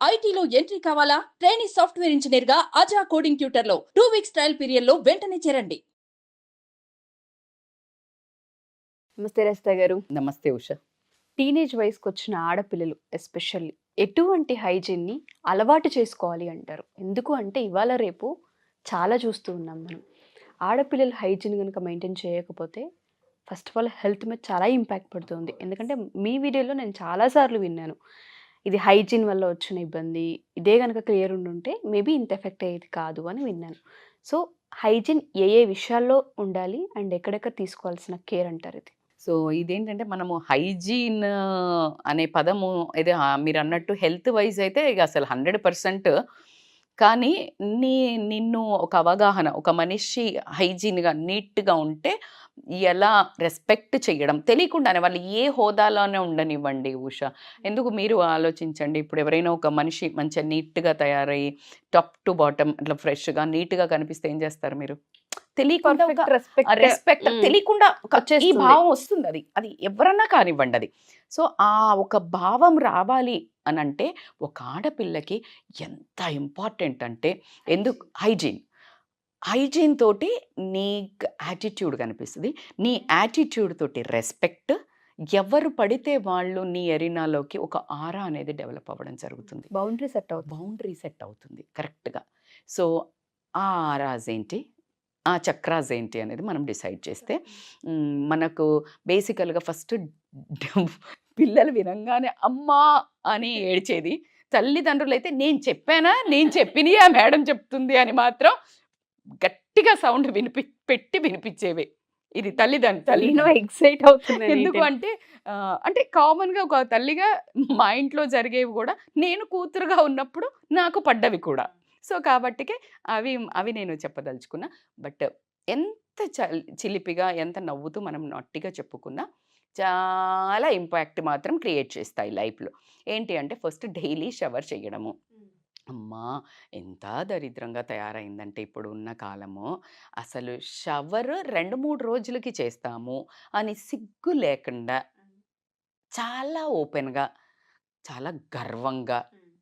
ఐటీలో ఎంట్రీ కావాలా? Trainee software engineer గా అజా కోడింగ్ ట్యూటర్ లో 2 వీక్స్ ట్రయల్ పీరియడ్ లో వెంటనే చేరండి. నమస్తే రజిత గారు. నమస్తే ఉష. టీనేజ్ వయసుకు వచ్చిన ఆడపిల్లలు ఎస్పెషల్లీ ఎటువంటి హైజీన్ని అలవాటు చేసుకోవాలి అంటారు? ఎందుకు అంటే ఇవాళ రేపు చాలా చూస్తూ ఉన్నాం మనం. ఆడపిల్లలు హైజీన్ కనుక మెయింటైన్ చేయకపోతే ఫస్ట్ ఆఫ్ ఆల్ హెల్త్ మీద చాలా ఇంపాక్ట్ పడుతుంది. ఎందుకంటే మీ వీడియోలో నేను చాలాసార్లు విన్నాను, ఇది హైజీన్ వల్ల వచ్చిన ఇబ్బంది, ఇదే కనుక క్లియర్ ఉండుంటే మేబీ ఇంత ఎఫెక్ట్ అయ్యేది కాదు అని విన్నాను. సో హైజీన్ ఏ ఏ విషయాల్లో ఉండాలి అండ్ ఎక్కడెక్కడ తీసుకోవాల్సిన కేర్ అంటారు ఇది? సో ఇదేంటంటే మనము హైజీన్ అనే పదము ఇది మీరు అన్నట్టు హెల్త్ వైజ్ అయితే ఇక అసలు 100%. కానీ నిన్ను ఒక అవగాహన, ఒక మనిషి హైజీన్గా నీట్గా ఉంటే ఎలా రెస్పెక్ట్ చేయడం తెలియకుండానే వాళ్ళు ఏ హోదాలోనే ఉండనివ్వండి ఉష. ఎందుకు మీరు ఆలోచించండి, ఇప్పుడు ఎవరైనా ఒక మనిషి మంచిగా నీట్గా తయారయ్యి టాప్ టు బాటమ్ అట్లా ఫ్రెష్గా నీట్గా కనిపిస్తే ఏం చేస్తారు మీరు? తెలియకుండా ఒక రెస్పెక్ట్ తెలియకుండా ఈ భావం వస్తుంది. అది ఎవరన్నా కానివ్వండి అది. సో ఆ ఒక భావం రావాలి అని అంటే ఒక ఆడపిల్లకి ఎంత ఇంపార్టెంట్ అంటే ఎందుకు హైజీన్ తోటి నీ యాటిట్యూడ్ కనిపిస్తుంది, నీ యాటిట్యూడ్ తోటి రెస్పెక్ట్. ఎవరు పడితే వాళ్ళు నీ ఎరినాలోకి ఒక ఆరా అనేది డెవలప్ అవ్వడం జరుగుతుంది, బౌండరీ సెట్ అవుతుంది కరెక్ట్గా. సో ఆ ఆరాస్ ఏంటి, ఆ చక్రాస్ ఏంటి అనేది మనం డిసైడ్ చేస్తే మనకు బేసికల్గా ఫస్ట్ పిల్లలు వినంగానే అమ్మా అని ఏడ్చేది, తల్లిదండ్రులు అయితే నేను చెప్పానా, నేను చెప్పినవి ఆ మేడం చెప్తుంది అని మాత్రం గట్టిగా సౌండ్ పెట్టి వినిపించేవి. ఇది తల్లిదండ్రులు ఎక్సైట్ అవుతుంది. ఎందుకు అంటే అంటే కామన్గా ఒక తల్లిగా మా ఇంట్లో జరిగేవి కూడా నేను కూతురుగా ఉన్నప్పుడు నాకు పడ్డవి కూడా. సో కాబట్టికే అవి నేను చెప్పదలుచుకున్నా. బట్ ఎంత చిలిపిగా ఎంత నవ్వుతూ మనం నొట్టిగా చెప్పుకున్నా చాలా ఇంపాక్ట్ మాత్రం క్రియేట్ చేస్తాయి లైఫ్లో. ఏంటి అంటే ఫస్ట్ డైలీ షవర్ చేయడము. అమ్మా ఎంత దరిద్రంగా తయారైందంటే ఇప్పుడు ఉన్న కాలము, అసలు షవర్ 2-3 రోజులకి చేస్తాము అని సిగ్గు లేకుండా చాలా ఓపెన్గా చాలా గర్వంగా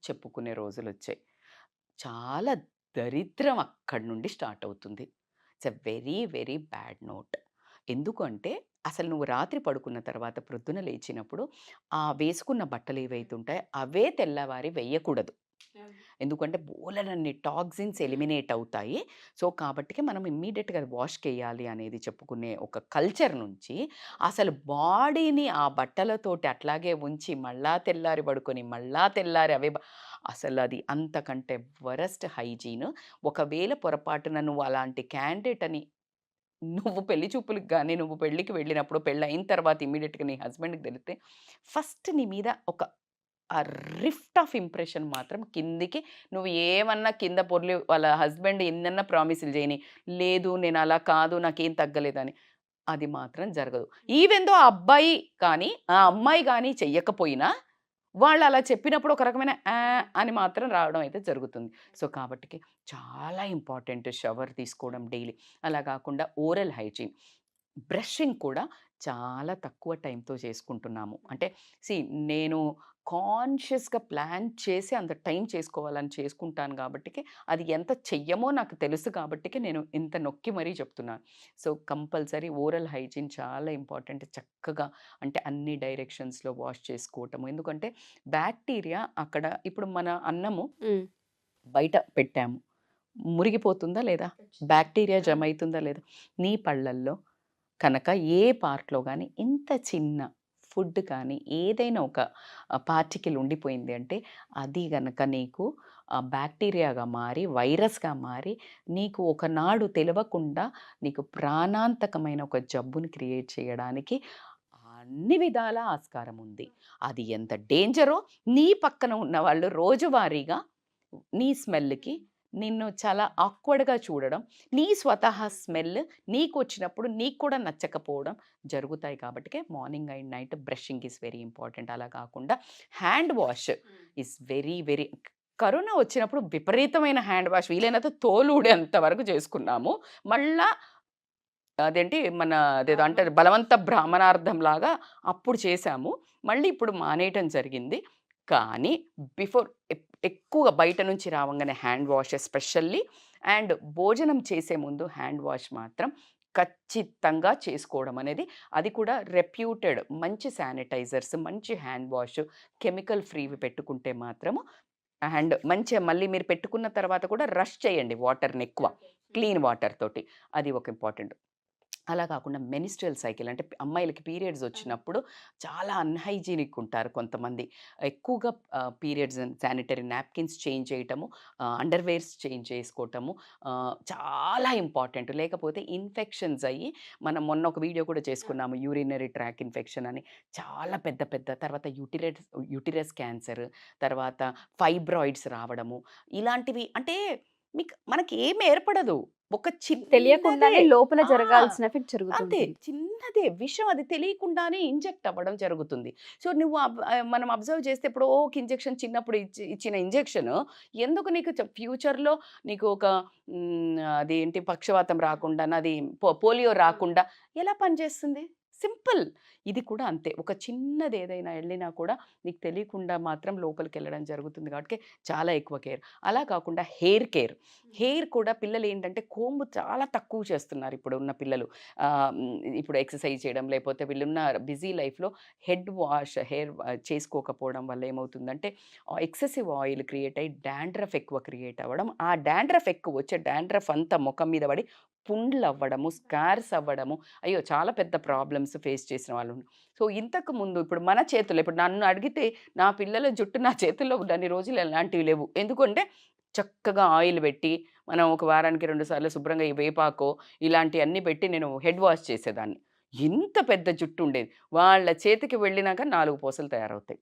చెప్పుకునే రోజులు వచ్చాయి. చాలా దరిద్రం అక్కడి నుండి స్టార్ట్ అవుతుంది. It's a very very bad note. ఎందుకు అంటే అసలు నువ్వు రాత్రి పడుకున్న తర్వాత ప్రొద్దున లేచినప్పుడు ఆ వేసుకున్న బట్టలు ఏవైతే ఉంటాయో అవే తెల్లవారి వెయ్యకూడదు. ఎందుకంటే బోలెడన్ని టాక్సిన్స్ ఎలిమినేట్ అవుతాయి. సో కాబట్టికి మనం ఇమ్మీడియట్గా వాష్ చేయాలి అనేది చెప్పుకునే ఒక కల్చర్ నుంచి అసలు బాడీని ఆ బట్టలతోటి అట్లాగే ఉంచి మళ్ళా తెల్లారి పడుకొని మళ్ళా తెల్లారి అవే అసలు అది అంతకంటే వరస్ట్ హైజీన్. ఒకవేళ పొరపాటున నువ్వు అలాంటి క్యాండిడేట్ అని నువ్వు పెళ్లి చూపులకు కానీ నువ్వు పెళ్ళికి వెళ్ళినప్పుడు పెళ్ళయిన తర్వాత ఇమ్మీడియట్గా నీ హస్బెండ్కి తెలిస్తే ఫస్ట్ నీ మీద ఒక ఆ రిఫ్ట్ ఆఫ్ ఇంప్రెషన్ మాత్రం కిందికి, నువ్వు ఏమన్నా కింద పొర్లి వాళ్ళ హస్బెండ్ ఎన్నన్నా ప్రామిసులు చేయని, లేదు నేను అలా కాదు నాకేం తగ్గలేదని, అది మాత్రం జరగదు. ఈవెన్ దో ఆ అబ్బాయి కానీ ఆ అమ్మాయి కానీ చెయ్యకపోయినా వాళ్ళు అలా చెప్పినప్పుడు ఒక రకమైన అని మాత్రం రావడం అయితే జరుగుతుంది. సో కాబట్టికి చాలా ఇంపార్టెంట్ షవర్ తీసుకోవడం డైలీ. అలా కాకుండా ఓరల్ హైజీన్, బ్రషింగ్ కూడా చాలా తక్కువ టైంతో చేసుకుంటున్నాము. అంటే నేను కాన్షియస్గా ప్లాన్ చేసి అంత టైం చేసుకోవాలని చేసుకుంటాను కాబట్టికి అది ఎంత చెయ్యమో నాకు తెలుసు కాబట్టికి నేను ఇంత నొక్కి మరీ చెప్తున్నాను. సో కంపల్సరీ ఓరల్ హైజీన్ చాలా ఇంపార్టెంట్. చక్కగా అంటే అన్ని డైరెక్షన్స్లో వాష్ చేసుకోవటము. ఎందుకంటే బ్యాక్టీరియా అక్కడ ఇప్పుడు మన అన్నము బయట పెట్టాము, మురిగిపోతుందా లేదా, బ్యాక్టీరియా జమ అవుతుందా లేదా, నీ పళ్ళల్లో కనుక ఏ పార్ట్లో కానీ ఇంత చిన్న ఫుడ్ కానీ ఏదైనా ఒక పార్టికల్ ఉండిపోయింది అంటే అది గనక నీకు బ్యాక్టీరియాగా మారి వైరస్గా మారి నీకు ఒకనాడు తెలియకుండా నీకు ప్రాణాంతకమైన ఒక జబ్బుని క్రియేట్ చేయడానికి అన్ని విధాల ఆస్కారం ఉంది. అది ఎంత డేంజరో నీ పక్కన ఉన్న వాళ్ళు రోజువారీగా నీ స్మెల్కి నిన్ను చాలా ఆక్వర్డ్గా చూడడం, నీ స్వతహా స్మెల్ నీకు వచ్చినప్పుడు నీకు కూడా నచ్చకపోవడం జరుగుతాయి. కాబట్టి morning and night brushing is very important. అలా కాకుండా hand wash is very very, corona వచ్చినప్పుడు విపరీతమైన హ్యాండ్ వాష్ వీలైనంత తోలు ఊడేంత వరకు చేసుకున్నాము. మళ్ళా అదేంటి మన అదేదో అంటారు బలవంత బ్రాహ్మణార్థం లాగా అప్పుడు చేశాము, మళ్ళీ ఇప్పుడు మానేయటం జరిగింది. కానీ బిఫోర్ ఎక్కువగా బయట నుంచి రావంగానే హ్యాండ్ వాష్ ఎస్పెషల్లీ. అండ్ భోజనం చేసే ముందు హ్యాండ్ వాష్ మాత్రం ఖచ్చితంగా చేసుకోవడం అనేది, అది కూడా రెప్యూటెడ్ మంచి శానిటైజర్స్, మంచి హ్యాండ్ వాష్, కెమికల్ ఫ్రీవి పెట్టుకుంటే మాత్రము. అండ్ మంచిగా మళ్ళీ మీరు పెట్టుకున్న తర్వాత కూడా రష్ చేయండి వాటర్ని ఎక్కువ, క్లీన్ వాటర్ తోటి. అది ఒక ఇంపార్టెంట్. అలా కాకుండా మెనిస్ట్రువల్ సైకిల్ అంటే అమ్మాయిలకి పీరియడ్స్ వచ్చినప్పుడు చాలా అన్‌హైజీనిక్ ఉంటారు కొంతమంది. ఎక్కువగా పీరియడ్స్ శానిటరీ నాప్కిన్స్ చేంజ్ చేయటము, అండర్‌వేర్స్ చేంజ్ చేసుకోవటము చాలా ఇంపార్టెంట్. లేకపోతే ఇన్ఫెక్షన్స్ అయ్యి, మనం మొన్న ఒక వీడియో కూడా చేసుకున్నాము యూరినరీ ట్రాక్ ఇన్ఫెక్షన్ అని. చాలా పెద్ద పెద్ద తర్వాత యూటిరస్ క్యాన్సర్, తర్వాత ఫైబ్రాయిడ్స్ రావడము, ఇలాంటివి అంటే మనకి ఏమి ఏర్పడదు. ఒక తెలియకుండానే చిన్నదే లోపల ఆ! జరగాల్సిన ఎఫెక్ట్ అంతే. జరుగుతుంటుంది. చిన్నదే విషం, అది తెలియకుండానే ఇంజెక్ట్ అవ్వడం జరుగుతుంది. సో, నువ్వు మనం అబ్జర్వ్ చేస్తే ఎప్పుడో ఒక ఇంజెక్షన్ చిన్నప్పుడు ఇచ్చిన ఇంజెక్షను ఎందుకు నీకు ఫ్యూచర్‌లో నీకు ఒక అదేంటి పక్షవాతం రాకుండా, అది పోలియో రాకుండా ఎలా పనిచేస్తుంది? సింపుల్. ఇది కూడా అంతే. ఒక చిన్నది ఏదైనా ఎళ్ళినా కూడా నీకు తెలియకుండా మాత్రం లోపలికెళ్ళడం జరుగుతుంది కాబట్టి చాలా ఎక్కువ కేర్. అలా కాకుండా హెయిర్ కేర్. హెయిర్ కూడా పిల్లలేంటంటే కోంబు చాలా తక్కువ చేస్తున్నారు ఇప్పుడున్న పిల్లలు. ఇప్పుడు ఎక్సర్సైజ్ చేయడం, లేకపోతే వీళ్ళున్న బిజీ లైఫ్‌లో హెయిర్ చేసుకోకపోవడం వల్ల ఏమవుతుందంటే ఎక్సెసివ్ ఆయిల్ క్రియేట్ అయ్యి డాండ్రఫ్ ఎక్కువ క్రియేట్ అవ్వడం. ఆ డాండ్రఫ్ ఎక్కువ వచ్చే డాండ్రఫ్ అంతా మొఖం మీద పడి పుండ్లవ్వడము, స్కార్స్ అవ్వడము. అయ్యో! చాలా పెద్ద ప్రాబ్లమ్స్ ఫేస్ చేసిన వాళ్ళు. సో, ఇంతకు ముందు ఇప్పుడు మన చేతుల్లో, ఇప్పుడు నన్ను అడిగితే నా పిల్లల జుట్టు నా చేతుల్లో ఉన్నన్ని రోజులు ఎలాంటివి లేవు. ఎందుకంటే చక్కగా ఆయిల్ పెట్టి, మనం ఒక వారానికి 2 సార్లు శుభ్రంగా ఈ వేపాకో ఇలాంటియన్నీ పెట్టి నేను హెడ్ వాష్ చేసేదాన్ని. ఇంత పెద్ద జుట్టు ఉండేది. వాళ్ళ చేతికి వెళ్ళినాక 4 పూసలు తయారవుతాయి.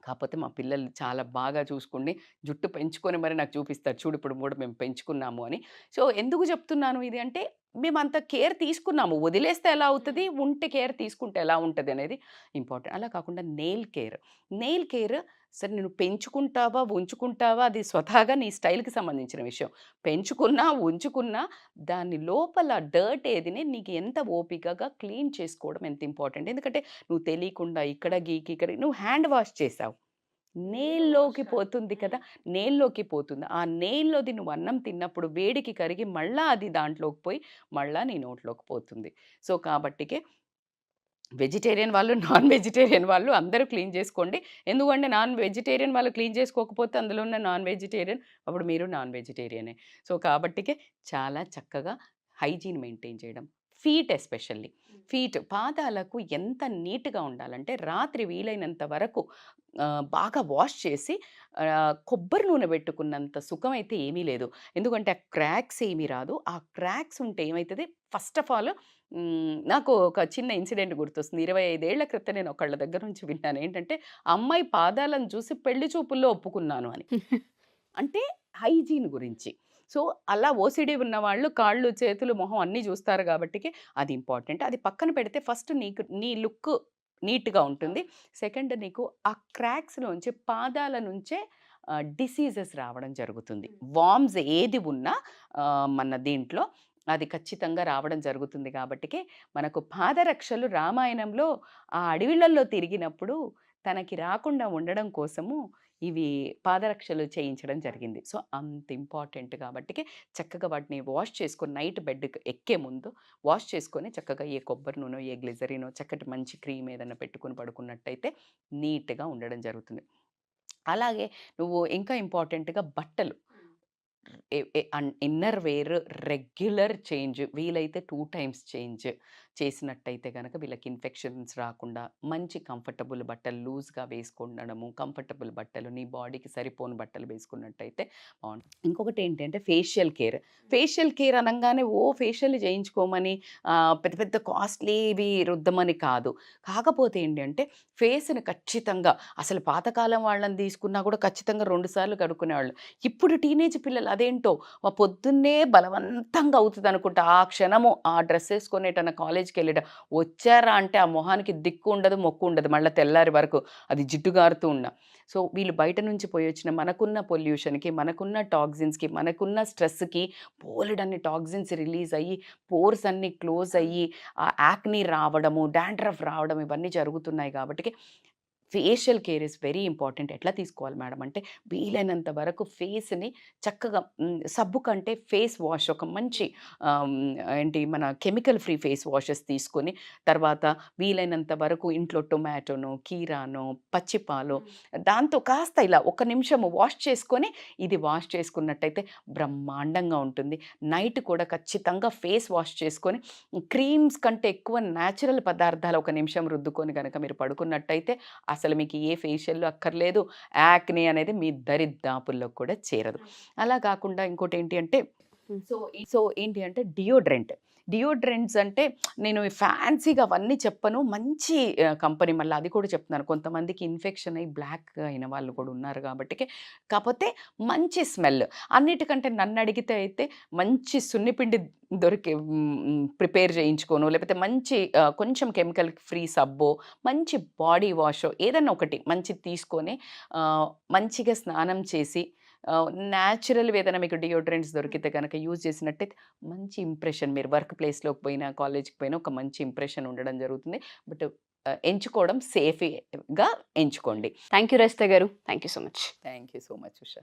కాపోతే మా పిల్లలు చాలా బాగా చూసుకొని, జుట్టు పెంచుకొని మరి నాకు చూపిస్తారు. చూడు ఇప్పుడు కూడా మేము పెంచుకున్నాము అని. సో, ఎందుకు చెప్తున్నాను ఇది అంటే, మేమంత కేర్ తీసుకున్నాము. వదిలేస్తే ఎలా అవుతది? ఉంటే కేర్ తీసుకుంటే ఎలా ఉంటదనేది ఇంపార్టెంట్. అలా కాకుండా నెయిల్ కేర్. నెయిల్ కేర్ సరే నువ్వు పెంచుకుంటావా? ఉంచుకుంటావా? అది స్వతహాగా నీ స్టైల్‌కి సంబంధించిన విషయం. పెంచుకున్నా, ఉంచుకున్నా దాని లోపల డర్ట్ ఏదిని నీకు ఎంత ఓపికగా క్లీన్ చేసుకోవడం ఎంత ఇంపార్టెంట్. ఎందుకంటే నువ్వు తెలియకుండా ఇక్కడ గీకి, ఇక్కడ నువ్వు హ్యాండ్ వాష్ చేశావు. నెయిల్‌లోకి పోతుంది కదా! నెయిల్‌లోకి పోతుంది. ఆ నెయిల్‌లోది నువ్వు అన్నం తిన్నప్పుడు వేడికి కరిగి మళ్ళా అది దాంట్లోకి పోయి, మళ్ళా నీ నోట్లోకి పోతుంది. సో, కాబట్టికే వెజిటేరియన్ వాళ్ళు, నాన్ వెజిటేరియన్ వాళ్ళు అందరూ క్లీన్ చేసుకోండి. ఎందుకంటే నాన్ వెజిటేరియన్ వాళ్ళు క్లీన్ చేసుకోకపోతే అందులో ఉన్న నాన్ వెజిటేరియన్ అప్పుడు మీరు నాన్ వెజిటేరియనే. సో, కాబట్టికే చాలా చక్కగా హైజీన్ మెయింటైన్ చేయడం. Feet especially. పాదాలకు ఎంత నీట్‌గా ఉండాలంటే రాత్రి వీలైనంత వరకు బాగా వాష్ చేసి కొబ్బరి నూనె పెట్టుకున్నంత సుఖమైతే ఏమీ లేదు. ఎందుకంటే ఆ క్రాక్స్ ఏమీ రాదు. ఆ క్రాక్స్ ఉంటే ఏమైతది, ఫస్ట్ ఆఫ్ ఆల్ నాకు ఒక చిన్న ఇన్సిడెంట్ గుర్తొస్తుంది. 25 ఏళ్ల క్రితం నేను ఒకళ్ళ దగ్గర నుంచి విన్నాను. ఏంటంటే, అమ్మాయి పాదాలను చూసి పెళ్లి చూపుల్లో ఒప్పుకున్నాను అని. అంటే హైజీన్ గురించి. సో, అలా ఓసీడీ ఉన్నవాళ్ళు కాళ్ళు, చేతులు, మొహం అన్నీ చూస్తారు గాబట్టికి అది ఇంపార్టెంట్. అది పక్కన పెడితే ఫస్ట్ నీ లుక్ నీట్‌గా ఉంటుంది. సెకండ్, నీకు ఆ క్రాక్స్‌లోంచి పాదాల నుంచే డిసీజెస్ రావడం జరుగుతుంది. వార్మ్స్ ఏది ఉన్నా మన దీంట్లో అది ఖచ్చితంగా రావడం జరుగుతుంది గాబట్టికే మనకు పాదరక్షలు రామాయణంలో ఆ అడవిలలో తిరిగినప్పుడు తనకి రాకుండా ఉండడం కోసము ఇవి పాదరక్షలు చేయించడం జరిగింది. సో, అంత ఇంపార్టెంట్ కాబట్టికే చక్కగా వాటిని వాష్ చేసుకొని నైట్ బెడ్‌కి ఎక్కే ముందు వాష్ చేసుకొని చక్కగా ఏ కొబ్బరి నూనె, ఏ గ్లిజరినో చక్కటి మంచి క్రీమ్ ఏదైనా పెట్టుకొని పడుకున్నట్టయితే నీట్‌గా ఉండడం జరుగుతుంది. అలాగే నువ్వు ఇంకా ఇంపార్టెంట్‌గా బట్టలు. ఇన్నర్ వేర్ రెగ్యులర్ చేంజ్, వీలైతే 2 టైమ్స్ చేంజ్ చేసినట్టయితే గనక వీళ్ళకి ఇన్ఫెక్షన్స్ రాకుండా మంచి కంఫర్టబుల్ బట్టలు లూజ్‌గా వేసుకుండడము, కంఫర్టబుల్ బట్టలు, నీ బాడీకి సరిపోని బట్టలు వేసుకున్నట్టయితే బావుంటుంది. ఇంకొకటి ఏంటంటే ఫేషియల్ కేర్. ఫేషియల్ కేర్ అనంగానే ఫేషియల్ చేయించుకోమని పెద్ద పెద్ద కాస్ట్‌లీవి రుద్దమని కాదు. కాకపోతే ఏంటి అంటే ఫేస్‌ని ఖచ్చితంగా, అసలు పాతకాలం వాళ్ళని తీసుకున్నా కూడా ఖచ్చితంగా 2 సార్లు కడుక్కునేవాళ్ళు. ఇప్పుడు టీనేజ్ పిల్లలు అదేంటో పొద్దున్నే బలవంతంగా అవుతదనుకుంటా. ఆ క్షణము ఆ డ్రెస్ ఏసుకొని ఎటన్నా కాలేజ్‌కెళ్ళేట వచ్చారా అంటే ఆ మొహానికి దిక్కు ఉండదు, మొక్కు ఉండదు. మళ్ళా తెల్లారి వరకు అది జిడ్డు గారుతూ ఉన్న. సో, వీళ్ళు బయట నుంచి పోయొచ్చిన మనకున్న పొల్యూషన్‌కి, మనకున్న టాక్సిన్స్‌కి, మనకున్న స్ట్రెస్‌కి బోలెడన్ని టాక్సిన్స్ రిలీజ్ అయ్యి, పోర్స్ అన్నీ క్లోజ్ అయ్యి, యాక్నీ రావడము, డాండ్రఫ్ రావడం ఇవన్నీ జరుగుతున్నాయి కాబట్టికి facial care is very important. ఎట్లా తీసుకోవాలి మేడం అంటే, వీలైనంత వరకు ఫేస్‌ని చక్కగా సబ్బు కంటే ఫేస్ వాష్ ఒక మంచి ఆహ్, ఏంటి మన కెమికల్ ఫ్రీ ఫేస్ వాషెస్ తీసుకొని, తర్వాత వీలైనంత వరకు ఇంట్లో టొమాటోనో, కీరానో, పచ్చిపాలో దాంతో కాస్త ఇలా ఒక నిమిషము వాష్ చేసుకొని, ఇది వాష్ చేసుకున్నట్టయితే బ్రహ్మాండంగా ఉంటుంది. నైట్ కూడా ఖచ్చితంగా ఫేస్ వాష్ చేసుకొని, క్రీమ్స్ కంటే ఎక్కువ న్యాచురల్ పదార్థాలు ఒక నిమిషం రుద్దుకొని గనక మీరు పడుకున్నట్టయితే అసలు మీకు ఏ ఫేషియల్ అక్కర్లేదు. యాక్నే అనేది మీ దరిదాపుల్లో కూడా చేరదు. అలా కాకుండా ఇంకోటేంటి అంటే ఏంటి అంటే డియోడ్రెంట్స్ అంటే నేను ఫ్యాన్సీగా అవన్నీ చెప్పను. మంచి కంపెనీ మళ్ళీ అది కూడా చెప్తున్నాను. కొంతమందికి ఇన్ఫెక్షన్ అయ్యి బ్లాక్ అయిన వాళ్ళు కూడా ఉన్నారు కాబట్టికి. కాకపోతే మంచి స్మెల్. అన్నిటికంటే నన్ను అడిగితే అయితే మంచి సున్నిపిండి ప్రిపేర్ చేయించుకోను, లేకపోతే మంచి కొంచెం కెమికల్ ఫ్రీ సబ్బో, మంచి బాడీ వాషో ఏదన్నా ఒకటి మంచిది తీసుకొని మంచిగా స్నానం చేసి న్యాచురల్‌వి ఏదైనా మీకు డియోడ్రెంట్స్ దొరికితే గనక యూజ్ చేసినట్టయితే మంచి ఇంప్రెషన్ మీరు వర్క్ ప్లేస్‌లోకి పోయినా, కాలేజ్‌కి పోయినా ఒక మంచి ఇంప్రెషన్ ఉండడం జరుగుతుంది. బట్ ఎంచుకోవడం సేఫ్‌గా ఎంచుకోండి. థ్యాంక్ యూ రజిత గారు. Thank you so much. Thank you so much Usha.